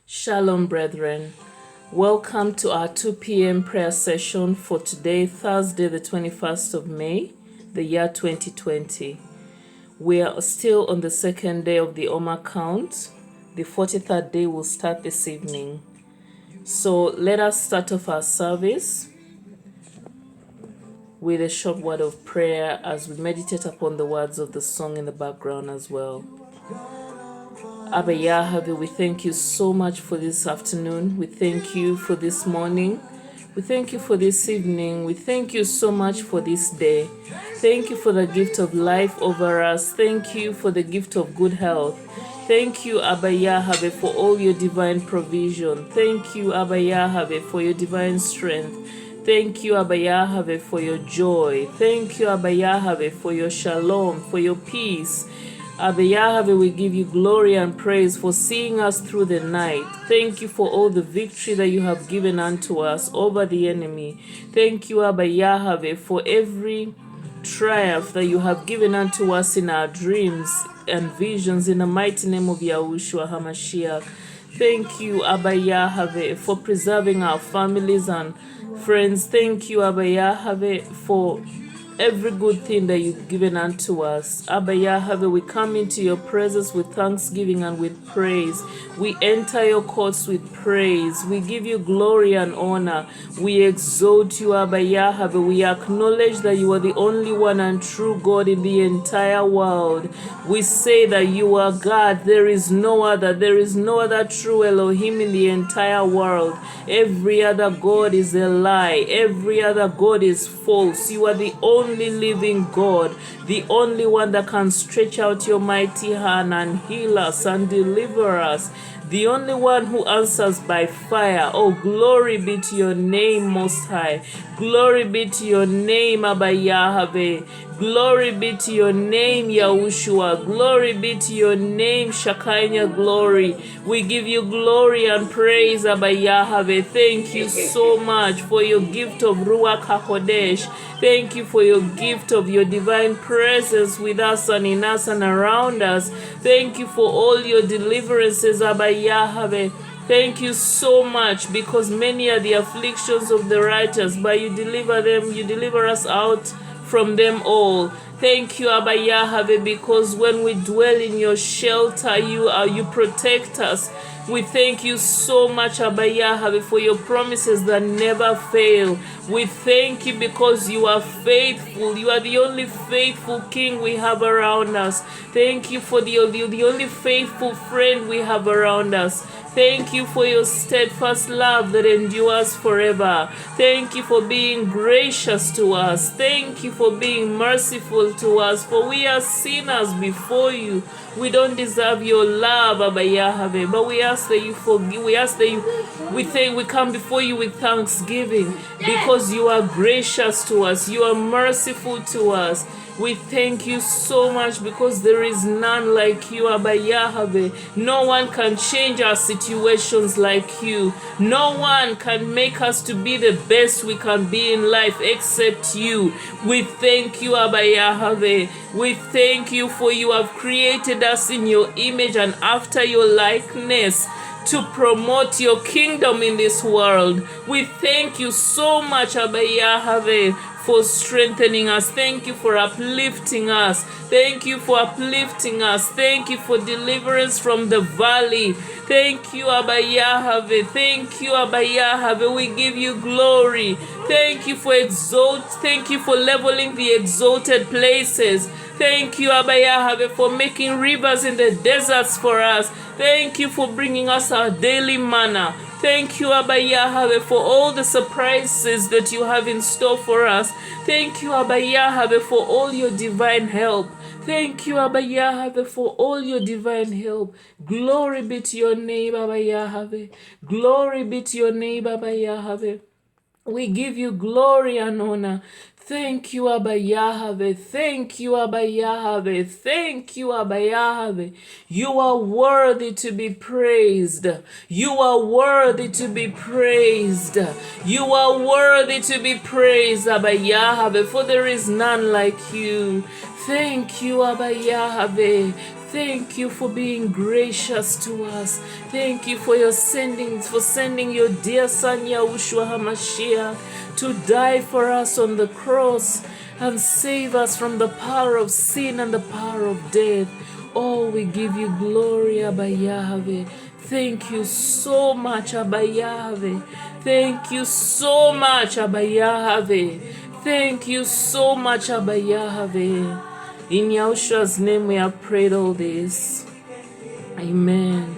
Shalom, brethren. Welcome to our 2 p.m. prayer session for today, Thursday, the 21st of May, the year 2020. We are still on the second day of the Omer count. The 43rd day will start this evening. So let us start off our service with a short word of prayer as we meditate upon the words of the song in the background as well. Abba Yahweh, we thank you so much for this afternoon. We thank you for this morning. We thank you for this evening. We thank you so much for this day. Thank you for the gift of life over us. Thank you for the gift of good health. Thank you, Abba Yahweh, for all your divine provision. Thank you, Abba Yahweh, for your divine strength. Thank you, Abba Yahweh, for your joy. Thank you, Abba Yahweh, for your shalom, for your peace. Abba Yahweh, we give you glory and praise for seeing us through the night. Thank you for all the victory that you have given unto us over the enemy. Thank you, Abba Yahweh, for every triumph that you have given unto us in our dreams and visions in the mighty name of Yahushua HaMashiach. Thank you, Abba Yahweh, for preserving our families and friends. Thank you, Abba Yahweh, for every good thing that you've given unto us. Abba Yahweh, we come into your presence with thanksgiving and with praise. We enter your courts with praise. We give you glory and honor. We exalt you, Abba Yahweh. We acknowledge that you are the only one and true God in the entire world. We say that you are God. There is no other. There is no other true Elohim in the entire world. Every other God is a lie. Every other God is false. You are the only living God, the only one that can stretch out your mighty hand and heal us and deliver us, the only one who answers by fire. Oh, glory be to your name, Most High. Glory be to your name, Abba Yahweh. Glory be to your name, Yahushua. Glory be to your name, Shekinah glory. We give you glory and praise, Abba Yahweh. Thank you so much for your gift of Ruach HaKodesh. Thank you for your gift of your divine presence with us and in us and around us. Thank you for all your deliverances, Abba Yahweh. Thank you so much, because many are the afflictions of the righteous, but you deliver them, you deliver us out from them all. Thank you, Abba Yahweh, because when we dwell in your shelter, you protect us. We thank you so much, Abba Yahweh, for your promises that never fail. We thank you because you are faithful. You are the only faithful King we have around us. Thank you for the only faithful friend we have around us. Thank you for your steadfast love that endures forever. Thank you for being gracious to us. Thank you for being merciful to us, for we are sinners before you. We don't deserve your love, Abba Yahweh, but we ask that you forgive. We ask that we come before you with thanksgiving, because you are gracious to us. You are merciful to us. We thank you so much, because there is none like you, Abba Yahweh. No one can change our situations like you. No one can make us to be the best we can be in life except you. We thank you, Abba Yahweh. We thank you, for you have created us in your image and after your likeness to promote your kingdom in this world. We thank you so much, Abba Yahweh, for strengthening us. Thank you for uplifting us. Thank you for uplifting us. Thank you for deliverance from the valley. Thank you, Abba Yahweh. Thank you, Abba Yahweh. We give you glory. Thank you for Thank you for leveling the exalted places. Thank you, Abba Yahweh, for making rivers in the deserts for us. Thank you for bringing us our daily manna. Thank you, Abba Yahweh, for all the surprises that you have in store for us. Thank you, Abba Yahweh, for all your divine help. Thank you, Abba Yahweh, for all your divine help. Glory be to your name, Abba Yahweh. Glory be to your name, Abba Yahweh. We give you glory and honor. Thank you, Abba Yahweh. Thank you, Abba Yahweh. Thank you, Abba Yahweh. You are worthy to be praised. You are worthy to be praised. You are worthy to be praised, Abba Yahweh, for there is none like you. Thank you, Abba Yahweh. Thank you for being gracious to us. Thank you for sending your dear son Yahushua HaMashiach to die for us on the cross and save us from the power of sin and the power of death. Oh, we give you glory, Abba Yahweh. Thank you so much, Abba Yahweh. Thank you so much, Abba Yahweh. Thank you so much, Abba Yahweh. In Yahushua's name we have prayed all this. Amen.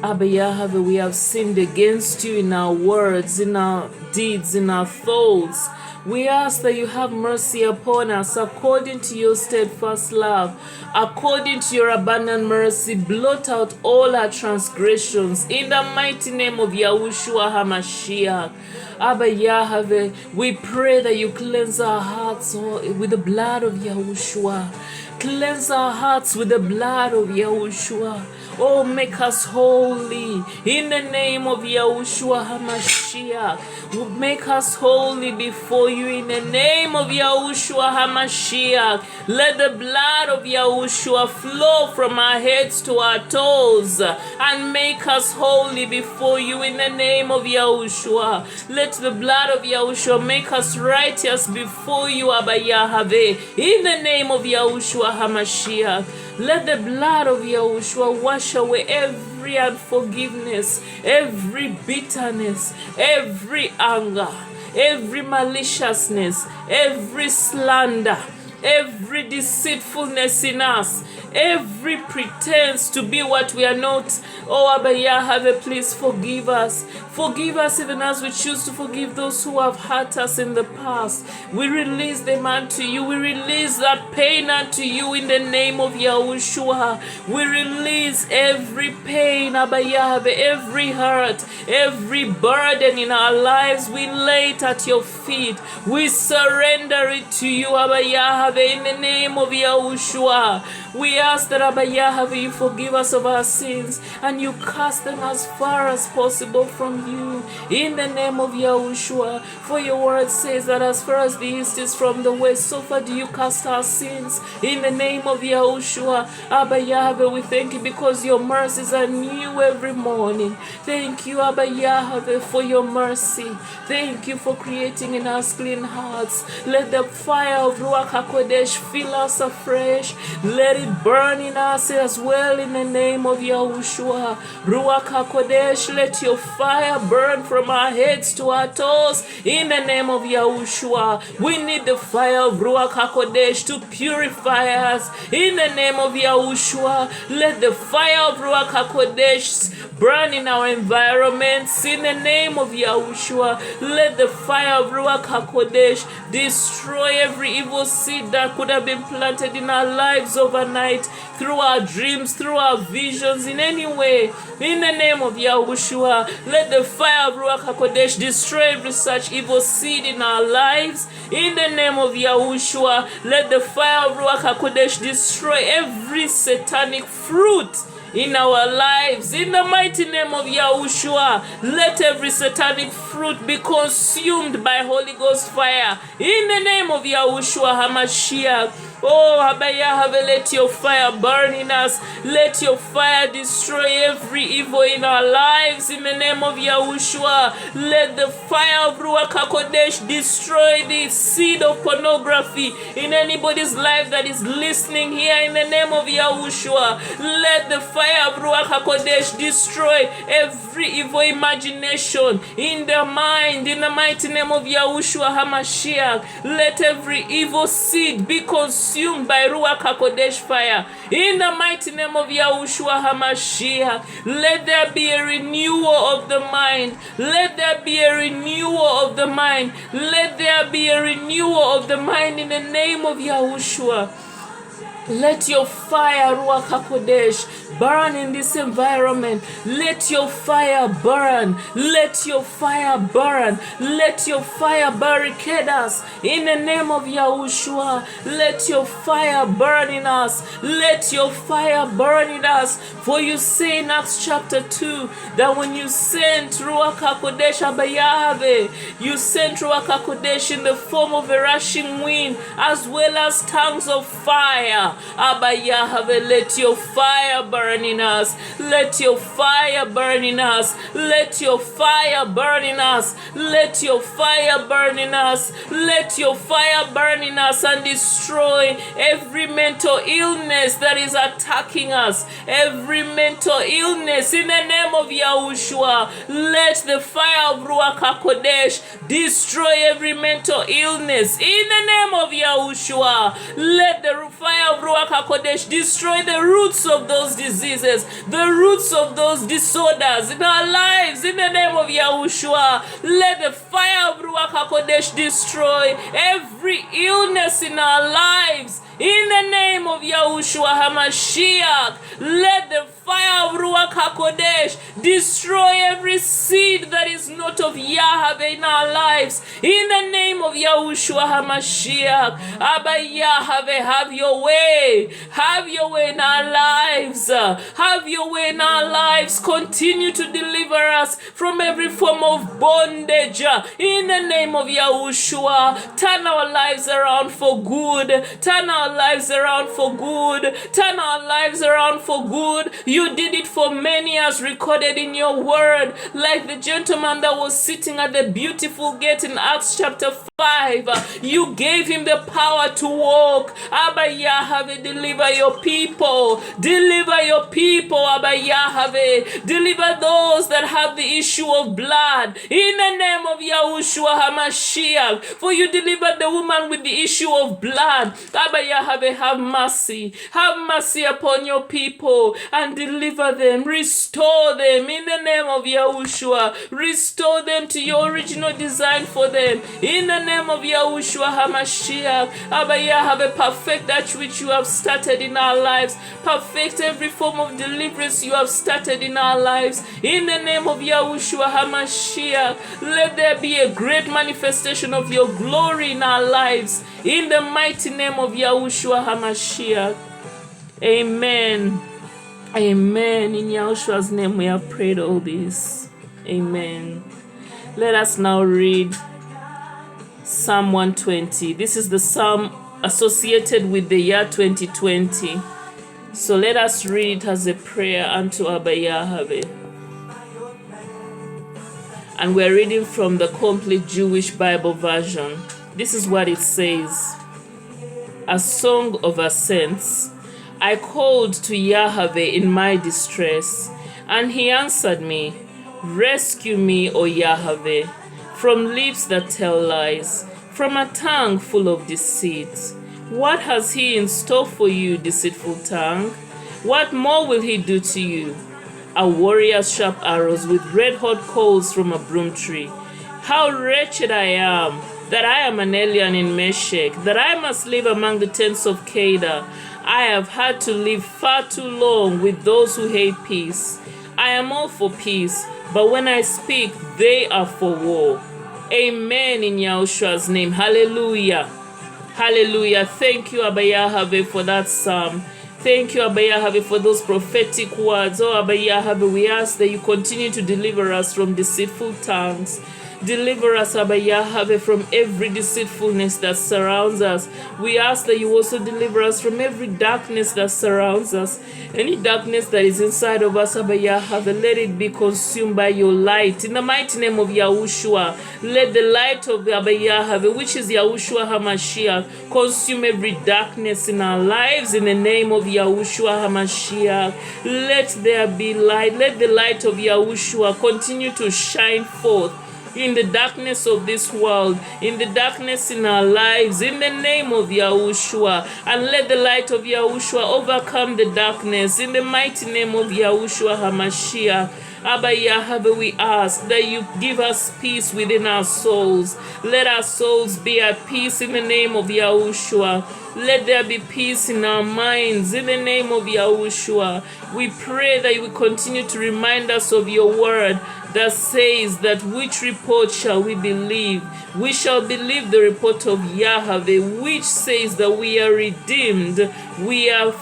Abba Yahweh, we have sinned against you in our words, in our deeds, in our thoughts. We ask that you have mercy upon us according to your steadfast love, according to your abundant mercy. Blot out all our transgressions in the mighty name of Yahushua HaMashiach. Abba Yahweh, we pray that you cleanse our hearts with the blood of Yahushua. Cleanse our hearts with the blood of Yahushua. Oh, make us holy in the name of Yahushua HaMashiach. Make us holy before you in the name of Yahushua HaMashiach. Let the blood of Yahushua flow from our heads to our toes and make us holy before you in the name of Yahushua. Let the blood of Yahushua make us righteous before you, Abba Yahweh, in the name of Yahushua HaMashiach. Let the blood of Yahushua wash away every unforgiveness, every bitterness, every anger, every maliciousness, every slander, every deceitfulness in us, every pretense to be what we are not. Oh, Abba Yahweh, please forgive us. Forgive us even as we choose to forgive those who have hurt us in the past. We release them unto you. We release that pain unto you in the name of Yahushua. We release every pain, Abba Yahweh, every hurt, every burden in our lives. We lay it at your feet. We surrender it to you, Abba Yahweh, in the name of Yahushua. We ask that, Abba Yahweh, you forgive us of our sins and you cast them as far as possible from you in the name of Yahushua. For your word says that as far as the east is from the west, so far do you cast our sins in the name of Yahushua. Abba Yahweh, we thank you because your mercies are new every morning. Thank you, Abba Yahweh, for your mercy. Thank you for creating in us clean hearts. Let the fire of Ruach HaKodesh fill us afresh. Let it burn in us as well in the name of Yahushua. Ruach HaKodesh, let your fire burn from our heads to our toes in the name of Yahushua. We need the fire of Ruach HaKodesh to purify us in the name of Yahushua. Let the fire of Ruach HaKodesh burn in our environments in the name of Yahushua. Let the fire of Ruach HaKodesh destroy every evil seed that could have been planted in our lives overnight, through our dreams, through our visions, in any way. In the name of Yahushua, let the fire of Ruach HaKodesh destroy every such evil seed in our lives. In the name of Yahushua, let the fire of Ruach HaKodesh destroy every satanic fruit in our lives. In the mighty name of Yahushua, let every satanic fruit be consumed by Holy Ghost fire. In the name of Yahushua HaMashiach. Oh, Abba Yahweh, let your fire burn in us. Let your fire destroy every evil in our lives. In the name of Yahushua, let the fire of Ruach HaKodesh destroy the seed of pornography in anybody's life that is listening here. In the name of Yahushua, let the fire of Ruach HaKodesh destroy every evil imagination in their mind. In the mighty name of Yahushua HaMashiach, let every evil seed be consumed by Ruach HaKodesh fire. In the mighty name of Yahushua HaMashiach, let there be a renewal of the mind. Let there be a renewal of the mind. Let there be a renewal of the mind in the name of Yahushua. Let your fire, Ruach HaKodesh, burn in this environment. Let your fire burn. Let your fire burn. Let your fire barricade us in the name of Yahushua. Let your fire burn in us. Let your fire burn in us. For you say in Acts chapter 2 that when you sent Ruach HaKodesh Abayahave, you sent Ruach HaKodesh in the form of a rushing wind as well as tongues of fire. Abayahave, let your fire burn in us. Let your fire burn in us. Let your fire burn in us. Let your fire burn in us. Let your fire burn in us and destroy every mental illness that is attacking us. Every mental illness in the name of Yahushua. Let the fire of Ruach HaKodesh destroy every mental illness in the name of Yahushua. Let the fire of Ruach HaKodesh destroy the roots of those diseases, the roots of those disorders in our lives in the name of Yahushua. Let the fire of Ruach HaKodesh destroy every illness in our lives in the name of Yahushua HaMashiach. Let the fire of Ruach HaKodesh destroy every seed that is not of Yahweh in our lives in the name of Yahushua HaMashiach. Abba Yahweh, have your way. Have your way in our lives. Have your way in our lives. Continue to deliver us from every form of bondage in the name of Yahushua. Turn our lives around for good. Turn our lives around for good. Turn our lives around for good. You did it for many as recorded in your word, like the gentleman that was sitting at the beautiful gate in Acts chapter 5. You gave him the power to walk. Abba Yahweh, deliver your people. Deliver your people, Abba Yahweh. Deliver those that have the issue of blood in the name of Yahushua HaMashiach. For you delivered the woman with the issue of blood. Abba Yahweh, have mercy. Have mercy upon your people and deliver them. Restore them in the name of Yahushua. Restore them to your original design for them in the name of Yahushua HaMashiach. Abba Yahweh, perfect that which you have started in our lives. Perfect every form of deliverance you have started in our lives in the name of Yahushua HaMashiach. Let there be a great manifestation of your glory in our lives in the mighty name of Yahushua HaMashiach. Amen. Amen. In Yahushua's name we have prayed all this. Amen. Let us now read Psalm 120. This is the psalm associated with the year 2020. So let us read as a prayer unto Abba Yahweh. And we're reading from the Complete Jewish Bible Version. This is what it says. A song of ascents. I called to Yahweh in my distress, and he answered me. Rescue me, O Yahweh, from lips that tell lies, from a tongue full of deceit. What has he in store for you, deceitful tongue? What more will he do to you? A warrior's sharp arrows with red-hot coals from a broom tree. How wretched I am, that I am an alien in Meshech, that I must live among the tents of Kedar. I have had to live far too long with those who hate peace. I am all for peace, but when I speak, they are for war. Amen in Yahushua's name. Hallelujah. Hallelujah. Thank you, Abba Yahweh, for that psalm. Thank you, Abba Yahweh, for those prophetic words. Oh, Abba Yahweh, we ask that you continue to deliver us from deceitful tongues. Deliver us, Abba Yahweh, from every deceitfulness that surrounds us. We ask that you also deliver us from every darkness that surrounds us. Any darkness that is inside of us, Abba Yahweh, let it be consumed by your light. In the mighty name of Yahushua, let the light of Abba Yahweh, which is Yahushua HaMashiach, consume every darkness in our lives. In the name of Yahushua HaMashiach, let there be light. Let the light of Yahushua continue to shine forth in the darkness of this world, in the darkness in our lives, in the name of Yahushua. And let the light of Yahushua overcome the darkness, in the mighty name of Yahushua HaMashiach. Abba Yahweh, we ask that you give us peace within our souls. Let our souls be at peace in the name of Yahushua. Let there be peace in our minds in the name of Yahushua. We pray that you will continue to remind us of your word that says that which report shall we believe? We shall believe the report of Yahweh, which says that we are redeemed, we are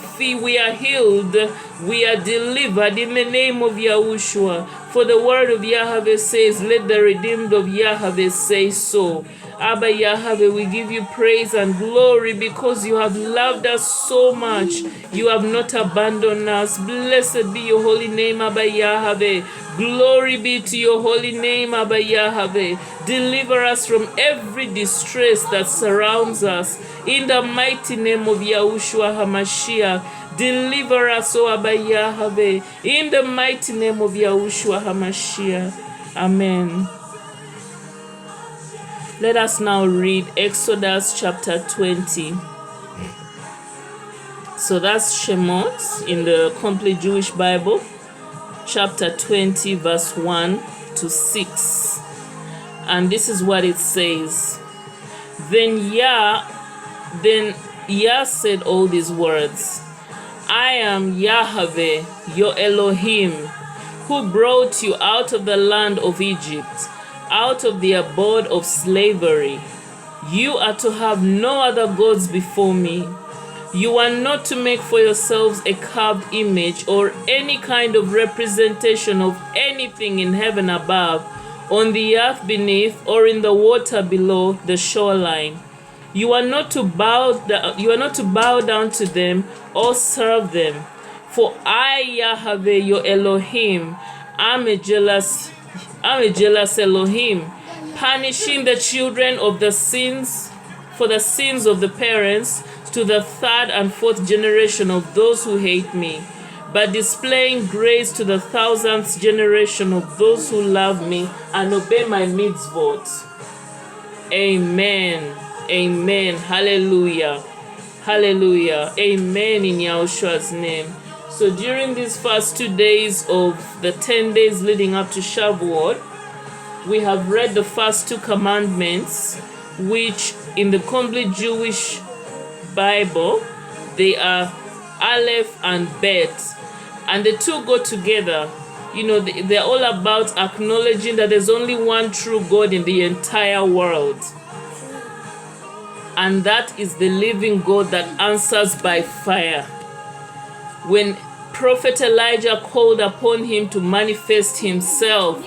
healed, we are delivered in the name of Yahushua. For the word of Yahweh says, let the redeemed of Yahweh say so. Abba Yahweh, we give you praise and glory because you have loved us so much. You have not abandoned us. Blessed be your holy name, Abba Yahweh. Glory be to your holy name, Abba Yahweh. Deliver us from every distress that surrounds us. In the mighty name of Yahushua HaMashiach. Deliver us, O Abba Yahweh. In the mighty name of Yahushua HaMashiach. Amen. Let us now read Exodus chapter 20. So that's Shemot in the Complete Jewish Bible, chapter 20, verse 1 to 6. And this is what it says. Then Yah said all these words. I am Yahweh, your Elohim, who brought you out of the land of Egypt, out of the abode of slavery. You are to have no other gods before me. You are not to make for yourselves a carved image or any kind of representation of anything in heaven above, on the earth beneath, or in the water below the shoreline. You are not to bow down to them or serve them. For I, Yahweh, your Elohim, am a jealous Elohim, punishing the children of the sins for the sins of the parents to the third and fourth generation of those who hate me, but displaying grace to the 1000th generation of those who love me and obey my mitzvot. Amen. Amen. Hallelujah. Hallelujah. Amen in Yahushua's name. So during these first 2 days of the 10 days leading up to Shavuot, we have read the first 2 commandments, which in the Complete Jewish Bible, they are Aleph and Bet. And the two go together. You know, they're all about acknowledging that there's only one true God in the entire world. And that is the living God that answers by fire. When Prophet Elijah called upon him to manifest himself,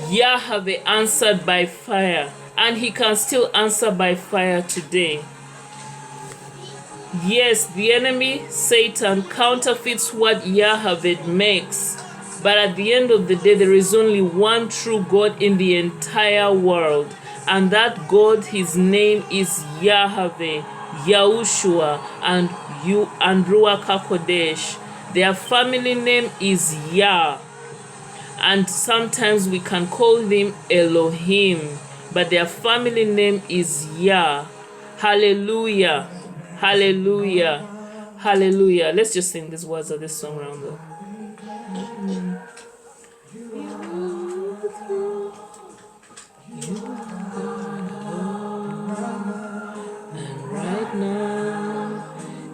Yahweh answered by fire, and he can still answer by fire today. Yes, the enemy, Satan, counterfeits what Yahweh makes, but at the end of the day, there is only one true God in the entire world, and that God, his name is Yahweh, Yahushua, and Ruach HaKodesh. Their family name is Yah, and sometimes we can call him Elohim, but their family name is Yah. Hallelujah, hallelujah, hallelujah. Let's just sing these words of this song round though. And right now,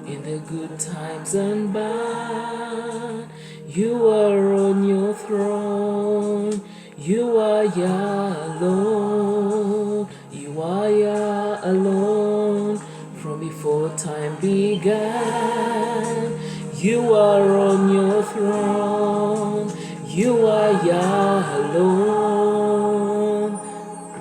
in the good times and bad, you are on your throne. You are Yah alone. You are Yah alone. From before time began, you are on your throne. You are Yah alone.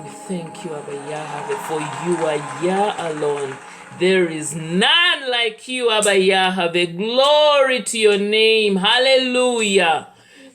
We thank you, Abba Yahweh, for you are Yah alone. There is none like you, Abba Yahweh. Glory to your name. Hallelujah.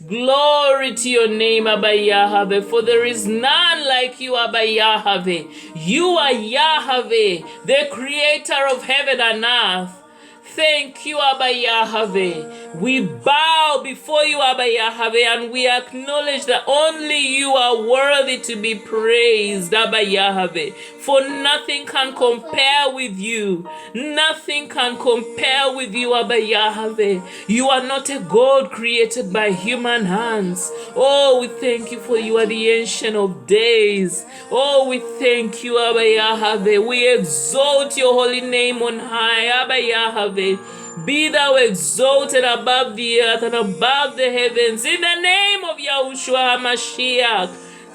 Glory to your name, Abba Yahweh, for there is none like you, Abba Yahweh. You are Yahweh, the creator of heaven and earth. Thank you, Abba Yahweh. We bow before you, Abba Yahweh, and we acknowledge that only you are worthy to be praised, Abba Yahweh. For nothing can compare with you. Nothing can compare with you, Abba Yahweh. You are not a God created by human hands. Oh, we thank you for you are the Ancient of Days. Oh, we thank you, Abba Yahweh. We exalt your holy name on high, Abba Yahweh. Be thou exalted above the earth and above the heavens in the name of Yahushua HaMashiach.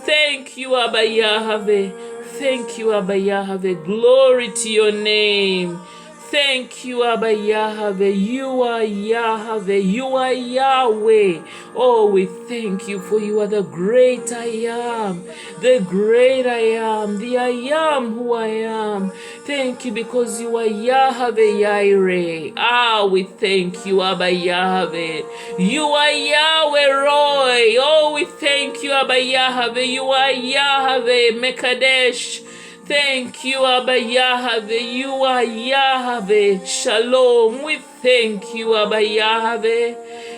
Thank you, Abba Yahweh. Thank you, Abba Yahweh. Glory to your name. Thank you, Abba Yahweh. You are Yahweh. You are Yahweh. Oh, we thank you for you are the great I am. The great I am. The I am who I am. Thank you because you are Yahweh Yireh. Ah, we thank you, Abba Yahweh. You are Yahweh Roy. Oh, we thank you, Abba Yahweh. You are Yahweh Mekadesh. Thank you, Abba Yahweh. You are Yahweh. Shalom. We thank you, Abba Yahweh.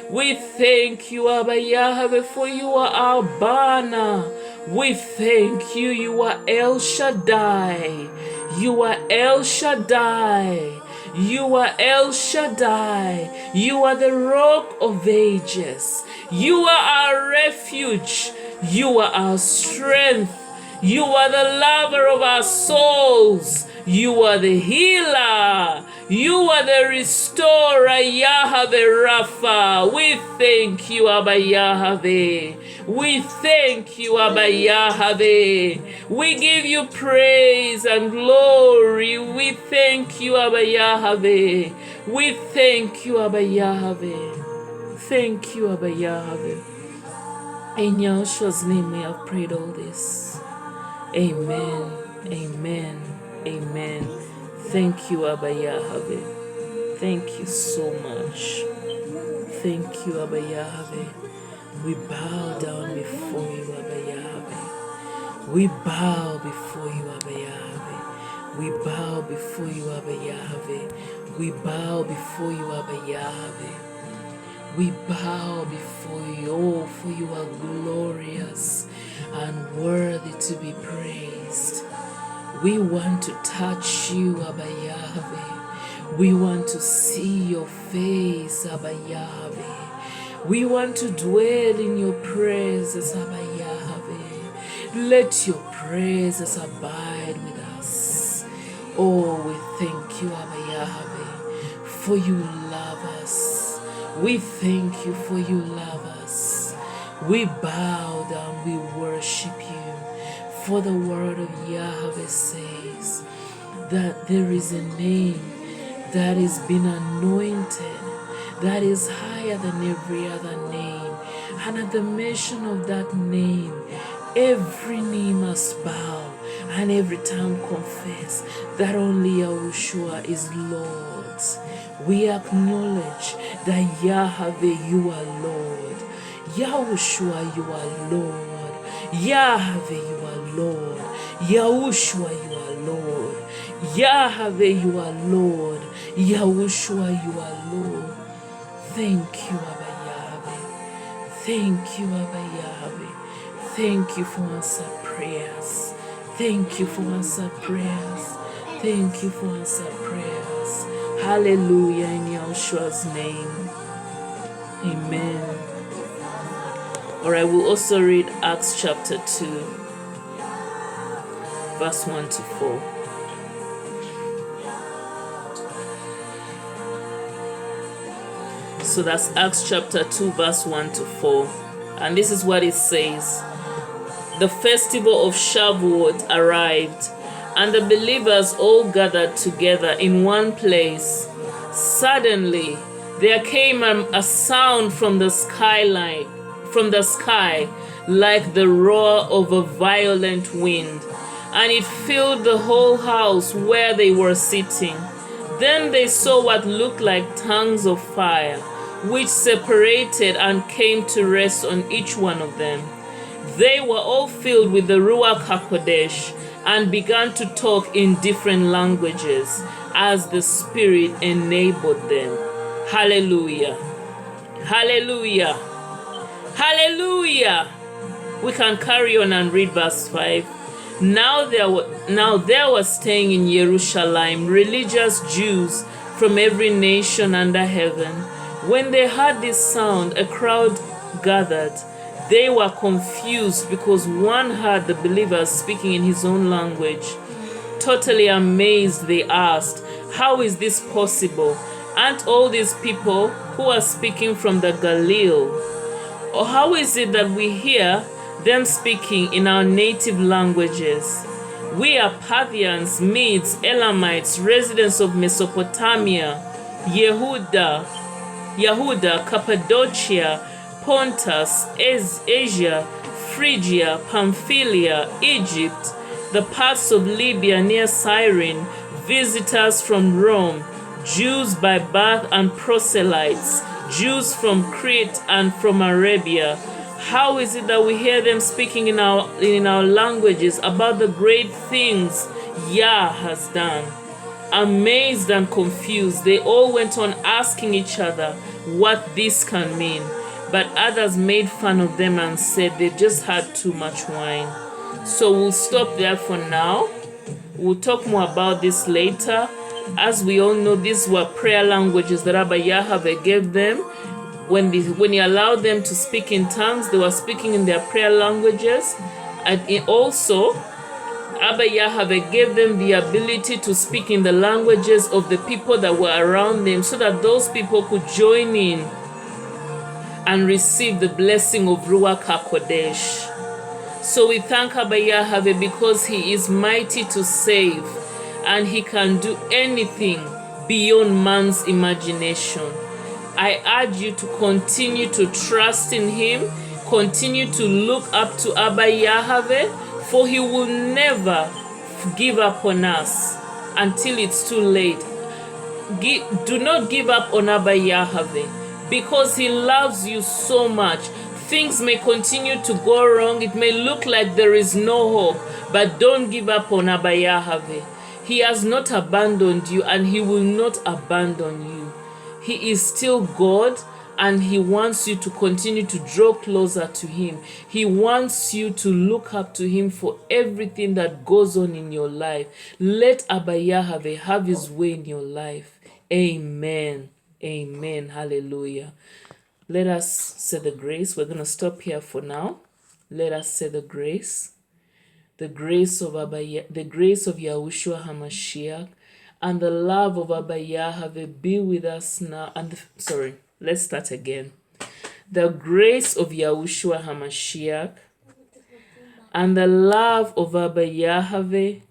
We thank you, Abba Yahweh, for you are our banner. We thank you. You are El Shaddai. You are El Shaddai. You are El Shaddai. You are the rock of ages. You are our refuge. You are our strength. You are the lover of our souls. You are the healer. You are the restorer, Yahweh Rapha. We thank you, Abba Yahweh. We thank you, Abba Yahweh. We give you praise and glory. We thank you, Abba Yahweh. We thank you, Abba Yahweh. Thank you, Abba Yahweh. In Yahshua's name we have prayed all this. Amen. Amen. Amen. Thank you, Abba Yahweh. Thank you so much. Thank you, Abba Yahweh. We bow down before you, Abba Yahweh. We bow before you, Abba Yahweh. We bow before you, Abba Yahweh. We bow before you, Abba Yahweh. We bow before you, oh, for you are glorious and worthy to be praised. We want to touch you, Abba Yahweh. We want to see your face, Abba Yahweh. We want to dwell in your presence, Abba Yahweh. Let your presence abide with us. Oh, we thank you, Abba Yahweh, for you love us. We thank you for you love us. We bow down, we worship you. For the word of Yahweh says that there is a name that has been anointed, that is higher than every other name. And at the mention of that name, every knee must bow and every tongue confess that only Yahushua is Lord. We acknowledge that Yahweh, you are Lord. Yahushua, you are Lord. Yahweh, you are Lord. Yahushua, you are Lord. Yahweh, you are Lord. Yahushua, you are Lord. Thank you, Abba Yahweh. Thank you, Abba Yahweh. Thank you for answered prayers. Thank you for answered prayers. Thank you for answered prayers. Hallelujah in Yahshua's name. Amen. Alright, we'll also read Acts chapter 2, verse 1 to 4. So that's Acts chapter 2, verse 1 to 4. And this is what it says. The festival of Shavuot arrived, and the believers all gathered together in one place. Suddenly, there came a sound from the sky like the roar of a violent wind, and it filled the whole house where they were sitting. Then they saw what looked like tongues of fire, which separated and came to rest on each one of them. They were all filled with the Ruach HaKodesh and began to talk in different languages as the Spirit enabled them. Hallelujah. Hallelujah. Hallelujah. We can carry on and read verse 5. Now there were staying in Jerusalem religious Jews from every nation under heaven. When they heard this sound, a crowd gathered. They were confused because one heard the believers speaking in his own language. Totally amazed, they asked, "How is this possible? Aren't all these people who are speaking from the Galilee? Or how is it that we hear them speaking in our native languages? We are Parthians, Medes, Elamites, residents of Mesopotamia, Yehuda, Cappadocia, Pontus, Asia, Phrygia, Pamphylia, Egypt, the parts of Libya near Cyrene, visitors from Rome, Jews by birth and proselytes, Jews from Crete and from Arabia. How is it that we hear them speaking in our languages about the great things Yah has done?" Amazed and confused, they all went on asking each other what this can mean. But others made fun of them and said they've just had too much wine. So we'll stop there for now. We'll talk more about this later. As we all know, these were prayer languages that Abba Yahweh gave them. When he allowed them to speak in tongues, they were speaking in their prayer languages. And also, Abba Yahweh gave them the ability to speak in the languages of the people that were around them so that those people could join in and receive the blessing of Ruach HaKodesh. So we thank Abba Yahweh because he is mighty to save and he can do anything beyond man's imagination. I urge you to continue to trust in him, continue to look up to Abba Yahweh, for he will never give up on us until it's too late. Do not give up on Abba Yahweh because he loves you so much. Things may continue to go wrong. It may look like there is no hope, but don't give up on Abba Yahweh. He has not abandoned you and he will not abandon you. He is still God and he wants you to continue to draw closer to him. He wants you to look up to him for everything that goes on in your life. Let Abba Yahweh have his way in your life. Amen. Amen. Hallelujah. Let us say the grace. We're going to stop here for now. Let us say the grace. The grace of Yahushua HaMashiach and the love of Abba Yahweh be with us now. Let's start again. The grace of Yahushua HaMashiach and the love of Abba Yahweh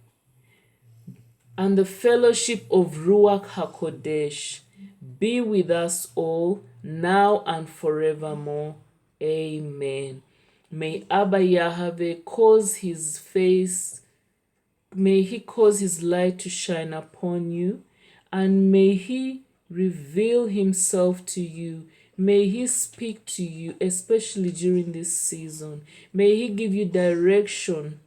and the fellowship of Ruach HaKodesh be with us all now and forevermore. Amen. May Abba Yahweh cause his light to shine upon you, and may he reveal himself to you. May he speak to you, especially during this season. May he give you direction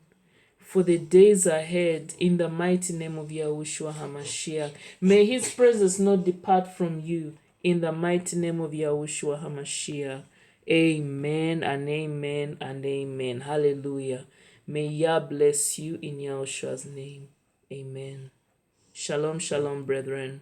for the days ahead in the mighty name of Yahushua HaMashiach. May his presence not depart from you in the mighty name of Yahushua HaMashiach. Amen and amen and amen. Hallelujah. May Yah bless you in Yahushua's name. Amen. Shalom, shalom, brethren.